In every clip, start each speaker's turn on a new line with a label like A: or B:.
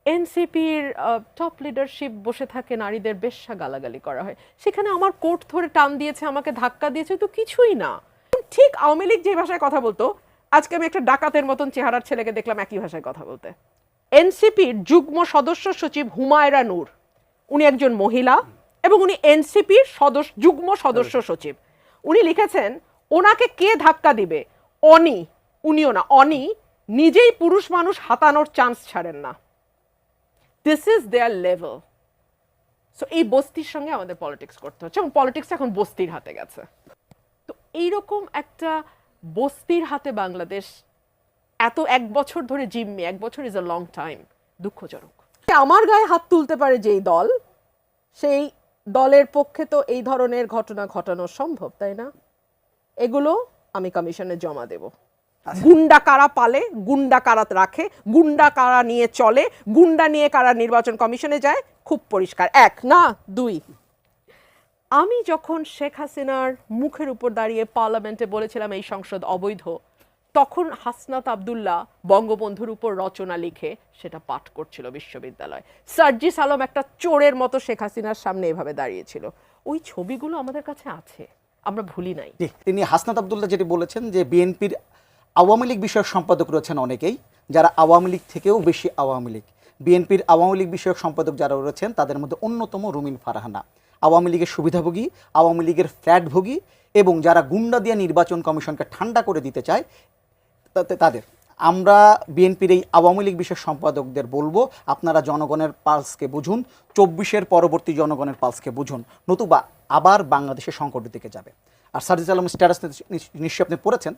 A: এনসিপির top leadership বসে থাকে, নারীদের বেশ্যা গালাগালি করা হয়, সেখানে আমার কোট ধরে টান দিয়েছে, আমাকে ধাক্কা দিয়েছে, তো কিছুই না। ঠিক আওয়ামী লীগ যে ভাষায় কথা বলতো, আজকে আমি একটা ডাকাতের মতন চেহারার ছেলেকে দেখলাম একই ভাষায় কথা বলতে। এনসিপির যুগ্ম সদস্য সচিব হুমায়রা নূর, উনি একজন মহিলা এবং উনি এনসিপির যুগ্ম সদস্য সচিব। উনি লিখেছেন ওনাকে কে ধাক্কা দিবে, উনিও না, নিজেই পুরুষ মানুষ হাতানোর চান্স ছাড়েন না। This is there level. So এই বস্তির সঙ্গে আমাদের পলিটিক্স করতে হচ্ছে, এবং পলিটিক্স এখন বস্তির হাতে গেছে। তো এইরকম একটা বস্তির হাতে বাংলাদেশ এত এক বছর ধরে জিম্মি, এক বছর ইজ আ লং টাইম, দুঃখজনক। আমার গায়ে হাত তুলতে পারে যেই দল, সেই দলের পক্ষে তো এই ধরনের ঘটনা ঘটানো সম্ভব, তাই না? এগুলো আমি কমিশনে জমা দেব। গুন্ডা কারা পালে, গুন্ডা কারা রাখে, গুন্ডা কারা নিয়ে চলে, গুন্ডা নিয়ে কারা নির্বাচন কমিশনে যায়, খুব পরিষ্কার। এক না দুই, আমি যখন শেখ হাসিনার মুখের উপর দাঁড়িয়ে পার্লামেন্টে বলেছিলাম এই সংসদ অবৈধ, তখন হাসনাত আব্দুল্লাহ বঙ্গবন্ধুর উপর রচনা লিখে সেটা পাঠ করছিল বিশ্ববিদ্যালয়। সার্জিস আলম একটা চোরের মতো শেখ হাসিনার সামনে এভাবে দাঁড়িয়েছিল। ওই ছবিগুলো আমাদের কাছে আছে, আমরা ভুলি নাই।
B: তিনি হাসনাত আব্দুল্লাহ যেটি বলেছেন যে বিএনপির আওয়ামী লীগ বিষয়ক সম্পাদক রয়েছেন অনেকেই, যারা আওয়ামী লীগ থেকেও বেশি আওয়ামী লীগ। বিএনপির আওয়ামী লীগ বিষয়ক সম্পাদক যারা রয়েছেন তাদের মধ্যে অন্যতম রুমিন ফারহানা, আওয়ামী লীগের সুবিধাভোগী, আওয়ামী লীগের ফ্ল্যাটভোগী, এবং যারা গুন্ডা দিয়ে নির্বাচন কমিশনকে ঠান্ডা করে দিতে চায় তাদের। আমরা বিএনপির এই আওয়ামী লীগ বিষয়ক সম্পাদকদের বলবো, আপনারা জনগণের পালসকে বুঝুন, ২৪-এর পরবর্তী জনগণের পালসকে বুঝুন, নতুবা আবার বাংলাদেশের সংকটের দিকে যাবে। আর সার্জিস আলমের স্ট্যাটাস নিশ্চয়ই আপনি পড়েছেন,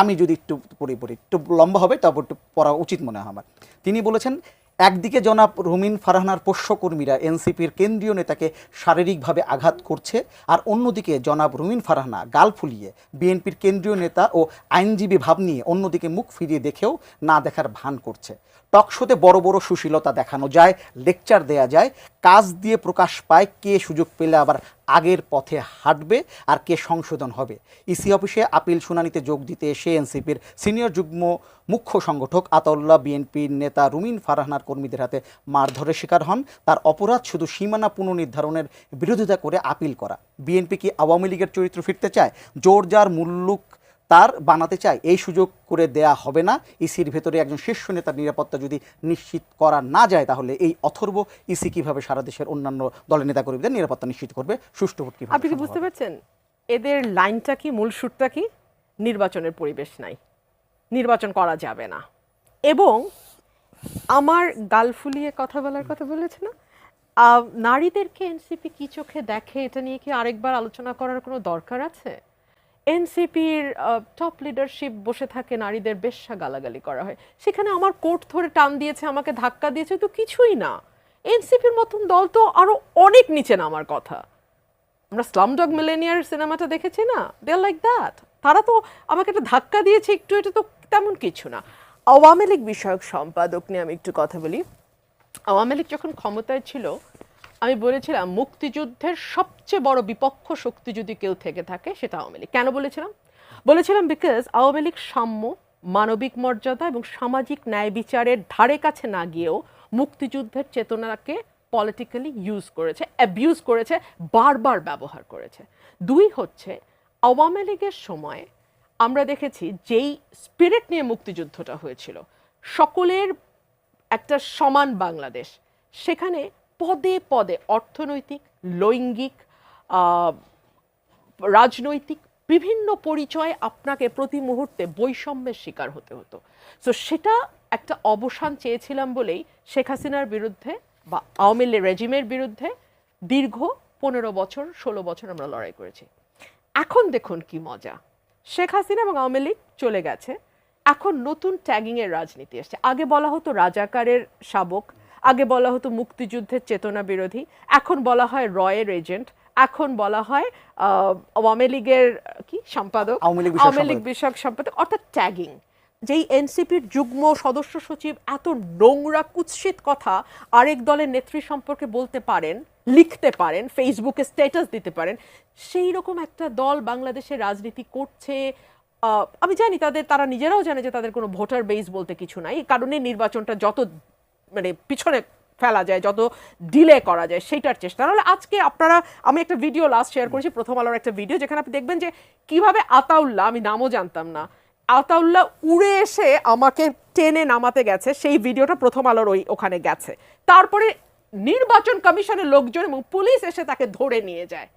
B: আমি যদি একটু পড়ি একটু লম্বা হবে, তারপর একটু পড়া উচিত মনে হয় আমার। তিনি বলেছেন, একদিকে জনাব রুমিন ফারহানার পোষ্যকর্মীরা এনসিপির কেন্দ্রীয় নেতাকে শারীরিকভাবে আঘাত করছে, আর অন্যদিকে জনাব রুমিন ফারহানা গাল ফুলিয়ে বিএনপির কেন্দ্রীয় নেতা ও আইনজীবী ভাব নিয়ে অন্যদিকে মুখ ফিরিয়ে দেখেও না দেখার ভান করছে। টকশোতে বড় বড় সুশীলতা দেখানো যায়, লেকচার দেয়া যায়, কাজ দিয়ে প্রকাশ পায় কে সুযোগ পেলে আবার আগের পথে হাঁটবে আর কে সংশোধন হবে। ইসি অফিসে আপিল শুনানিতে যোগ দিতে এসে এনসিপির সিনিয়র যুগ্ম মুখ্য সংগঠক আতাউল্লাহ বিএনপির নেতা রুমিন ফারহানার কর্মীদের হাতে মারধরের শিকার হন। তার অপরাধ শুধু সীমানা পুনর্নির্ধারণের বিরোধিতা করে আপিল করা। বিএনপি কি আওয়ামী লীগের চরিত্র ফিরতে চায়? জোর যার মুল্লুক তার বানাতে চায়? এই সুযোগ করে দেয়া হবে না। ইসির ভেতরে একজন শীর্ষ নেতার নিরাপত্তা যদি নিশ্চিত করা না যায়, তাহলে এই অথর্ব ইসি কিভাবে সারা দেশের অন্যান্য দলের নেতাকর্মীদের নিরাপত্তা নিশ্চিত করবে? সুষ্ঠু ভোট কিভাবে?
A: আপনি কি বুঝতে পারছেন এদের লাইনটা কি, মূল সুরটা কি? নির্বাচনের পরিবেশ নাই, নির্বাচন করা যাবে না। এবং আমার গাল ফুলিয়ে কথা বলার কথা বলেছে না, নারীদেরকে এনসিপি কি চোখে দেখে, এটা নিয়ে কি আরেকবার আলোচনা করার কোনো দরকার আছে? এনসিপির টপ লিডারশিপ বসে থাকে, নারীদের বেশ্যা গালাগালি করা হয়, সেখানে আমার কোট ধরে টান দিয়েছে, আমাকে ধাক্কা দিয়েছে, তো কিছুই না। এনসিপির মতন দল তো আরো অনেক নিচে নামার কথা। আমরা স্লামডগ মিলেনিয়ার সিনেমাটা দেখেছি না, দে আর লাইক দ্যাট। তারা তো আমাকে একটা ধাক্কা দিয়েছে একটু, এটা তো তেমন কিছু না। আওয়ামী লীগ বিষয়ক সম্পাদক নিয়ে আমি একটু কথা বলি। আওয়ামী লীগ যখন ক্ষমতায় ছিল, আমি বলেছিলাম মুক্তিযুদ্ধের সবচেয়ে বড় বিপক্ষ শক্তি যদি কেউ থেকে থাকে সেটা আওয়ামী লীগ। কেন বলেছিলাম বিকজ আওয়ামী লীগ সাম্য, মানবিক মর্যাদা এবং সামাজিক ন্যায় বিচারের ধারে কাছে না গিয়েও মুক্তিযুদ্ধের চেতনাকে পলিটিক্যালি ইউজ করেছে, অ্যাবিউজ করেছে, বারবার ব্যবহার করেছে। দুই হচ্ছে, আওয়ামী লীগের সময় আমরা দেখেছি যেই স্পিরিট নিয়ে মুক্তিযুদ্ধটা হয়েছিল, সকলের একটা সমান বাংলাদেশ, সেখানে পদে পদে অর্থনৈতিক, লৈঙ্গিক, রাজনৈতিক বিভিন্ন পরিচয়ে আপনাকে প্রতি মুহূর্তে বৈষম্যের শিকার হতে হতো। সো সেটা একটা অবসান চেয়েছিলাম বলেই শেখ হাসিনার বিরুদ্ধে বা আওয়ামী লীগ রেজিমের বিরুদ্ধে দীর্ঘ 15 বছর 16 বছর আমরা লড়াই করেছি। এখন দেখুন কি মজা, শেখ হাসিনা এবং আওয়ামী লীগ চলে গেছে, এখন নতুন ট্যাগিংয়ের রাজনীতি আসছে। আগে বলা হতো রাজাকারের শাবক, আগে বলা হতো মুক্তিযুদ্ধের চেতনা বিরোধী, এখন বলা হয় রয়ের এজেন্ট, এখন বলা হয় আওয়ামী লীগের কি সম্পাদক, আওয়ামী লীগ বিষয়ক সম্পাদক, অর্থাৎ ট্যাগিং। যেই এনসিপির যুগ্ম সদস্য সচিব এত নোংরা কুৎসিত কথা আরেক দলের নেত্রী সম্পর্কে বলতে পারেন, লিখতে পারেন, ফেসবুকে স্ট্যাটাস দিতে পারেন, সেই রকম একটা দল বাংলাদেশে রাজনীতি করছে। আমি জানি তারা নিজেরাও জানে যে তাদের কোনো ভোটার বেস বলতে কিছু নাই, এই কারণে নির্বাচনটা যত মানে পিছনে ফেলা যায়, যত ডিলে করা যায় সেইটার চেষ্টা। নাহলে আজকে আপনারা, আমি একটা ভিডিও লাস্ট শেয়ার করেছি প্রথম আলোর একটা ভিডিও, যেখানে আপনি দেখবেন যে কিভাবে আতাউল্লাহ, আমি নামও জানতাম না, আতাউল্লাহ উড়ে এসে আমাকে টেনে নামাতে গেছে, সেই ভিডিওটা প্রথম আলোর ওখানে গেছে। তারপরে নির্বাচন কমিশনের লোকজন এবং পুলিশ এসে তাকে ধরে নিয়ে যায়।